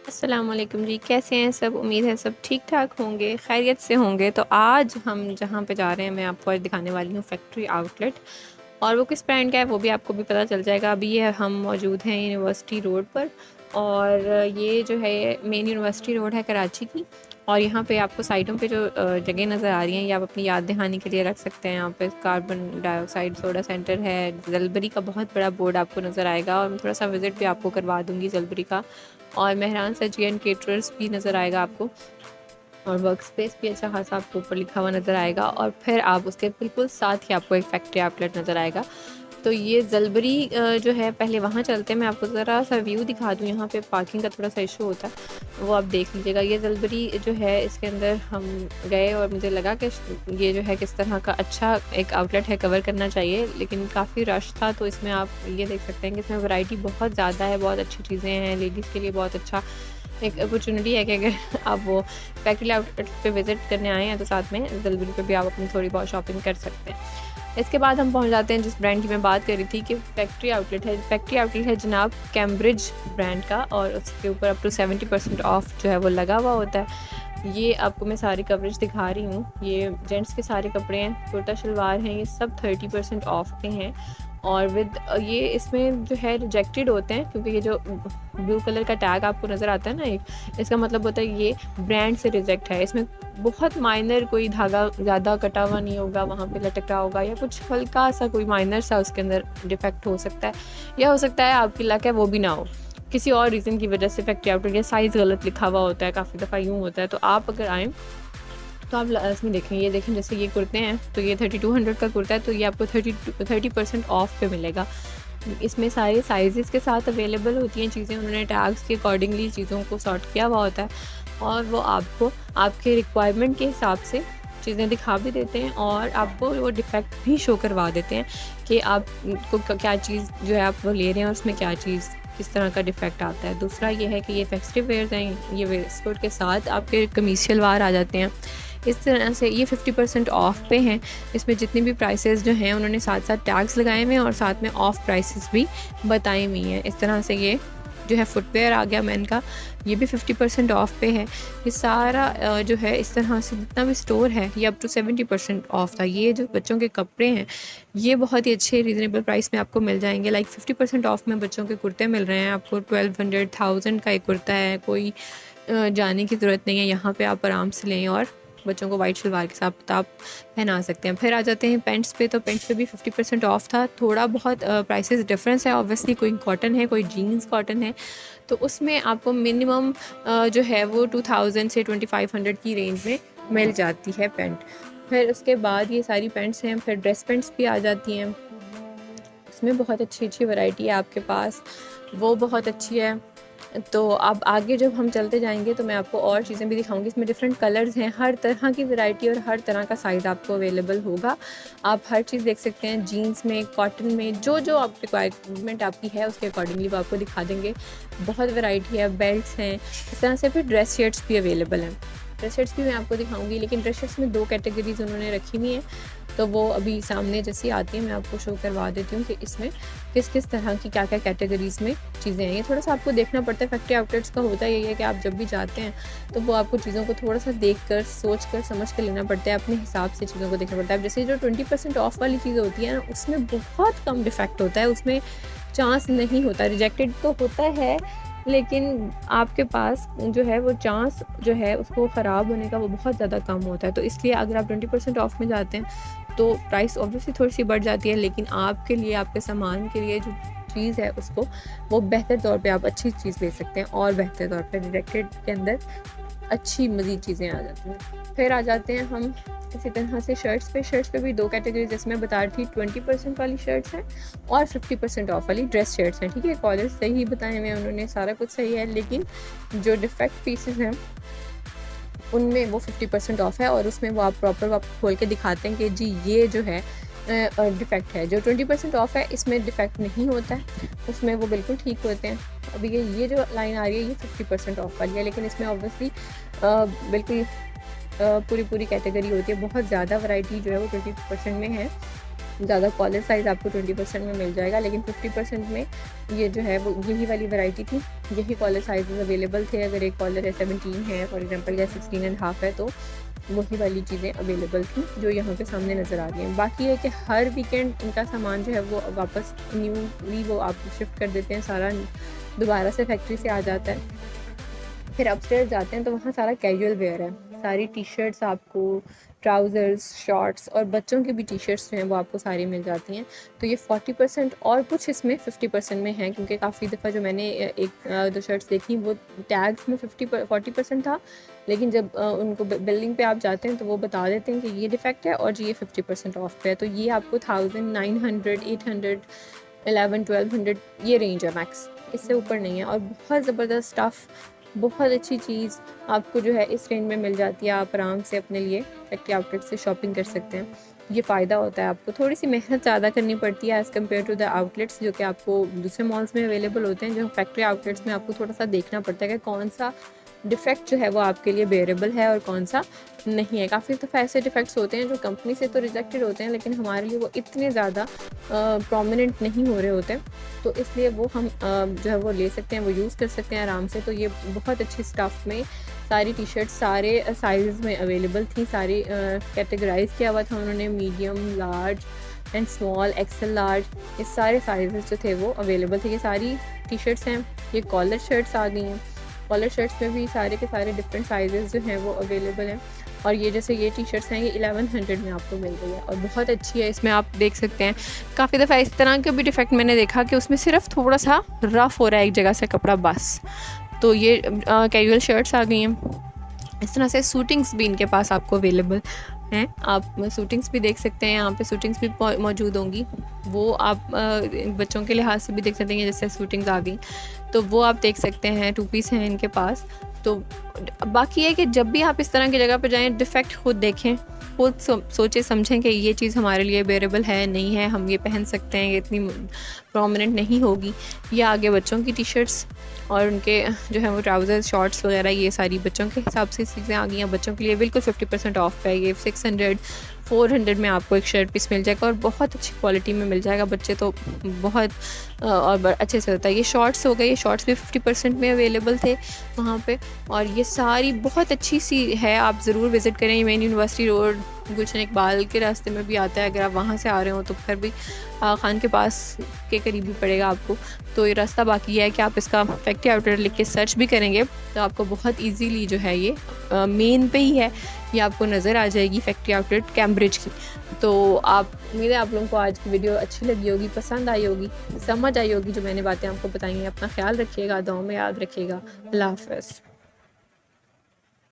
अस्सलाम वालेकुम जी, कैसे हैं सब? उम्मीद है सब ठीक-ठाक होंगे, खैरियत से होंगे। तो आज हम जहाँ पे जा रहे हैं, मैं आपको आज दिखाने वाली हूँ फैक्ट्री आउटलेट, और वो किस ब्रांड का है वो भी आपको भी पता चल जाएगा। अभी ये हम मौजूद हैं यूनिवर्सिटी रोड पर, और ये जो है मेन यूनिवर्सिटी रोड है कराची की। और यहाँ पे आपको साइडों पे जो जगह नज़र आ रही हैं, ये आप अपनी याद दहानी के लिए रख सकते हैं। यहाँ पे कार्बन डाइऑक्साइड सोडा सेंटर है, जलबरी का बहुत बड़ा बोर्ड आपको नज़र आएगा, और मैं थोड़ा सा विज़िट भी आपको करवा दूँगी जलबरी का। और मेहरान सजी एंड केटरर्स भी नज़र आएगा आपको, और वर्क स्पेस भी अच्छा खासा आपको ऊपर लिखा हुआ नज़र आएगा। और फिर आप उसके बिल्कुल साथ ही आपको एक फैक्ट्री आउटलेट नज़र आएगा। तो ये जलबरी जो है, पहले वहाँ चलते हैं, मैं आपको ज़रा सा व्यू दिखा दूँ। यहाँ पे पार्किंग का थोड़ा सा इशू होता है, वो आप देख लीजिएगा। ये जलबरी जो है, इसके अंदर हम गए और मुझे लगा कि ये जो है किस तरह का अच्छा एक आउटलेट है, कवर करना चाहिए, लेकिन काफ़ी रश था। तो इसमें आप ये देख सकते हैं कि इसमें वैरायटी बहुत ज़्यादा है, बहुत अच्छी चीज़ें हैं, लेडीज़ के लिए बहुत अच्छा एक अपॉर्चुनिटी है कि अगर आप वो फैक्ट्री आउटलेट पे विज़िट करने आए हैं तो साथ में जलबरी पे भी आप अपनी थोड़ी बहुत शॉपिंग कर सकते हैं। इसके बाद हम पहुंच जाते हैं जिस ब्रांड की मैं बात कर रही थी कि फैक्ट्री आउटलेट है। फैक्ट्री आउटलेट है जनाब कैम्ब्रिज ब्रांड का, और उसके ऊपर अप टू 70% ऑफ जो है वो लगा हुआ होता है। ये आपको मैं सारी कवरेज दिखा रही हूँ। ये जेंट्स के सारे कपड़े हैं, कुर्ता शलवार हैं, ये सब 30% ऑफ के हैं। और विद ये इसमें जो है रिजेक्टेड होते हैं, क्योंकि ये जो ब्लू कलर का टैग आपको नज़र आता है ना एक, इसका मतलब होता है ये ब्रांड से रिजेक्ट है। इसमें बहुत माइनर कोई धागा ज़्यादा कटा हुआ नहीं होगा, वहाँ पे लटक रहा होगा, या कुछ हल्का सा कोई माइनर सा उसके अंदर डिफेक्ट हो सकता है, या हो सकता है आपकी लक है वो भी ना हो, किसी और रीज़न की वजह से फैक्ट्री आउटलेट या साइज़ गलत लिखा हुआ होता है, काफ़ी दफ़ा यूँ होता है। तो आप अगर आएँ तो आप लाज़मी देखें। ये देखें, जैसे ये कुर्ते हैं, तो ये 3200 का कुर्ता है, तो ये आपको 30% ऑफ पे मिलेगा। इसमें सारे साइज़ेस के साथ अवेलेबल होती हैं चीज़ें, उन्होंने टैग्स के अकॉर्डिंगली चीज़ों को सॉर्ट किया हुआ होता है, और वो आपको आपके रिक्वायरमेंट के हिसाब से चीज़ें दिखा भी देते हैं, और आपको वो डिफेक्ट भी शो करवा देते हैं कि आपको क्या चीज़ जो है आप वो ले रहे हैं, और उसमें क्या चीज़ किस तरह का डिफेक्ट आता है। दूसरा ये है कि ये फेस्टिव वेयर्स हैं, ये वेस्टकोट के साथ आपके कमीज शलवार आ जाते हैं। इस तरह से ये 50% ऑफ पे हैं। इसमें जितनी भी प्राइसेस जो हैं उन्होंने साथ साथ टैग्स लगाए हुए हैं, और साथ में ऑफ प्राइसेस भी बताई हुई हैं। इस तरह से ये जो है फुटवेयर आ गया मेन का, ये भी 50% ऑफ पे है। ये सारा जो है इस तरह से जितना भी स्टोर है ये अप टू 70% ऑफ था। ये जो बच्चों के कपड़े हैं ये बहुत ही अच्छे रीज़नेबल प्राइस में आपको मिल जाएंगे। लाइक 50% ऑफ में बच्चों के कुर्ते मिल रहे हैं आपको। 1200 का एक कुर्ता है, कोई जाने की ज़रूरत नहीं है, यहाँ पे आप आराम से लें और बच्चों को वाइट शलवार के साथ आप पहना सकते हैं। फिर आ जाते हैं पेंट्स पे, तो पेंट्स पे भी 50% ऑफ था। थोड़ा बहुत प्राइसेस डिफरेंस है ऑब्वियसली, कोई कॉटन है, कोई जीन्स कॉटन है, तो उसमें आपको मिनिमम जो है वो 2000 से 2500 की रेंज में मिल जाती है पेंट। फिर उसके बाद ये सारी पेंट्स हैं, फिर ड्रेस पेंट्स भी आ जाती हैं, उसमें बहुत अच्छी अच्छी वैरायटी है आपके पास, वो बहुत अच्छी है। तो अब आगे जब हम चलते जाएंगे तो मैं आपको और चीज़ें भी दिखाऊंगी। इसमें डिफरेंट कलर्स हैं, हर तरह की वैरायटी और हर तरह का साइज़ आपको अवेलेबल होगा। आप हर चीज़ देख सकते हैं, जीन्स में, कॉटन में, जो जो आप रिक्वायरमेंट आपकी है उसके अकॉर्डिंगली वो आपको दिखा देंगे। बहुत वैरायटी है, बेल्ट्स हैं, इस तरह से। फिर ड्रेस शर्ट्स भी अवेलेबल हैं। ड्रेस शर्ट्स भी मैं आपको दिखाऊंगी, लेकिन ड्रेस शर्ट्स में 2 कैटेगरीज उन्होंने रखी हुई हैं, तो वो अभी सामने जैसी आती है मैं आपको शो करवा देती हूँ कि इसमें किस किस तरह की क्या क्या कैटेगरीज़ में चीज़ें हैं। ये थोड़ा सा आपको देखना पड़ता है। फैक्ट्री आउटलेट्स का होता यही है कि आप जब भी जाते हैं तो वो आपको चीज़ों को थोड़ा सा देख कर, सोच कर, समझ कर लेना पड़ता है, अपने हिसाब से चीज़ों को देखना पड़ता है। जैसे जो 20% ऑफ वाली चीज़ होती है ना, उसमें बहुत कम डिफेक्ट होता है, उसमें चांस नहीं होता। रिजेक्टेड तो होता है, लेकिन आपके पास जो है वो चांस जो है उसको ख़राब होने का वो बहुत ज़्यादा कम होता है। तो इसलिए अगर आप 20% ऑफ में जाते हैं तो प्राइस ऑब्वियसली थोड़ी सी बढ़ जाती है, लेकिन आपके लिए, आपके सामान के लिए जो चीज़ है उसको वो बेहतर तौर पे आप अच्छी चीज़ ले सकते हैं, और बेहतर तौर पे डायरेक्टेड के अंदर अच्छी मज़ीद चीज़ें आ जाती हैं। फिर आ जाते हैं हम इसी तरह से शर्ट्स पे भी 2 कैटेगरी जैसे मैं बता रही थी, 20% वाली शर्ट्स हैं और 50% ऑफ वाली ड्रेस शर्ट्स हैं। ठीक है, कॉलर सही बताए हुए उन्होंने, सारा कुछ सही है, लेकिन जो डिफेक्ट पीसेस हैं उनमें वो 50% ऑफ है, और उसमें वो आप प्रॉपर आप खोल के दिखाते हैं कि जी ये जो है डिफेक्ट है। जो 20% ऑफ है इसमें डिफेक्ट नहीं होता है, उसमें वो बिल्कुल ठीक होते हैं। अभी ये जो लाइन आ रही है ये 50% ऑफ वाली है, लेकिन इसमें ऑब्वियसली बिल्कुल पूरी कैटेगरी होती है। बहुत ज़्यादा वैरायटी जो है वो 20% में है। ज़्यादा कॉलर साइज़ आपको 20% में मिल जाएगा, लेकिन 50% में ये जो है वो यही वाली वैरायटी थी, यही कॉलर साइज़ अवेलेबल थे। अगर एक कॉलर है 17 है फॉर एग्जांपल या 16.5 है, तो वही वाली चीज़ें अवेलेबल थी जो यहाँ पे सामने नज़र आ रही हैं। बाकी है कि हर वीकेंड इनका सामान जो है वो वापस न्यूली वो आप शिफ्ट कर देते हैं, सारा दोबारा से फैक्ट्री से आ जाता है। फिर अपस्टेयर्स जाते हैं तो वहाँ सारा कैजुअल वेयर है, सारी टी शर्ट्स आपको, ट्राउज़र्स, शॉर्ट्स और बच्चों की भी टी शर्ट्स जो हैं वो आपको सारी मिल जाती हैं। तो ये 40% और कुछ इसमें 50% में है, क्योंकि काफ़ी दफ़ा जो मैंने एक दो शर्ट्स देखी वो टैग्स में 40% था, लेकिन जब उनको बिल्डिंग पे आप जाते हैं तो वो बता देते हैं कि ये डिफेक्ट है और जी ये 50% ऑफ पे है। तो ये आपको 1900, 800, 1100-1200 ये रेंज है मैक्स, इससे ऊपर नहीं है। और बहुत ज़बरदस्त स्टफ़, बहुत अच्छी चीज़ आपको जो है इस रेंज में मिल जाती है। आप आराम से अपने लिए फैक्ट्री आउटलेट से शॉपिंग कर सकते हैं। ये फ़ायदा होता है, आपको थोड़ी सी मेहनत ज़्यादा करनी पड़ती है as compare to the outlets जो कि आपको दूसरे मॉल्स में अवेलेबल होते हैं। जो फैक्ट्री आउटलेट्स में आपको थोड़ा सा देखना पड़ता है कि कौन सा डिफ़ेक्ट जो है वो आपके लिए बेरेबल है और कौन सा नहीं है। काफ़ी दफ़ा ऐसे डिफ़ेक्ट्स होते हैं जो कंपनी से तो रिजेक्टेड होते हैं, लेकिन हमारे लिए वो इतने ज़्यादा प्रोमिनेंट नहीं हो रहे होते, तो इसलिए वो हम जो है वो ले सकते हैं, वो यूज़ कर सकते हैं आराम से। तो ये बहुत अच्छी स्टफ़ में सारी टी शर्ट सारे साइज़ में अवेलेबल थी, सारी कैटेगराइज़ किया हुआ था उन्होंने, medium, large and small, XL large, ये सारे साइज़ जो थे वो अवेलेबल थे। ये सारी टी शर्ट्स हैं, ये कॉलर शर्ट्स आ गई हैं। कॉलर शर्ट्स में भी सारे के सारे डिफरेंट साइजेस जो हैं वो अवेलेबल हैं। और ये जैसे ये टी शर्ट्स हैं ये 1100 में आपको मिल रही है और बहुत अच्छी है। इसमें आप देख सकते हैं काफ़ी दफ़ा इस तरह के भी डिफेक्ट मैंने देखा कि उसमें सिर्फ थोड़ा सा रफ़ हो रहा है एक जगह से कपड़ा बस। तो ये कैजुअल शर्ट्स आ गई हैं। इस तरह से सूटिंग्स भी इनके पास आपको अवेलेबल हैं, आप सूटिंग्स भी देख सकते हैं। यहाँ पे सूटिंग्स भी मौजूद होंगी, वो आप बच्चों के लिहाज से भी देख सकते हैं। जैसे सूटिंग्स आ गई तो वो आप देख सकते हैं, 2 पीस हैं इनके पास। तो बाकी है कि जब भी आप इस तरह की जगह पर जाएं, डिफ़ेक्ट खुद देखें, खुद सोचें समझें कि ये चीज़ हमारे लिए बेरेबल है नहीं है, हम ये पहन सकते हैं, ये इतनी प्रोमिनेंट नहीं होगी। ये आगे बच्चों की टी शर्ट्स और उनके जो है वो ट्राउज़र्स, शॉर्ट्स वगैरह, ये सारी बच्चों के हिसाब से चीज़ें आ गई हैं। बच्चों के लिए बिल्कुल 50% ऑफ है। ये 600, 400 में आपको एक शर्ट पीस मिल जाएगा और बहुत अच्छी क्वालिटी में मिल जाएगा। बच्चे तो बहुत और अच्छे से होता है। ये शॉर्ट्स हो गए, ये शॉर्ट्स भी 50% में अवेलेबल थे वहाँ पे। और ये सारी बहुत अच्छी सी है, आप ज़रूर विज़िट करें। मेन यूनिवर्सिटी रोड गुलशन इकबाल के रास्ते में भी आता है, अगर आप वहाँ से आ रहे हो तो फिर भी खान के पास के करीब ही पड़ेगा आपको। तो ये रास्ता बाकी है कि आप इसका फैक्ट्री आउटलेट लिख के सर्च भी करेंगे तो आपको बहुत इजीली जो है ये मेन पे ही है, ये आपको नज़र आ जाएगी फैक्ट्री आउटलेट कैम्ब्रिज की। तो आप उम्मीद है आप लोगों को आज की वीडियो अच्छी लगी होगी, पसंद आई होगी, समझ आई होगी जो मैंने बातें आपको बताई हैं। अपना ख्याल रखिएगा, दुआ में याद रखिएगा। अल्लाह हाफ़िज़।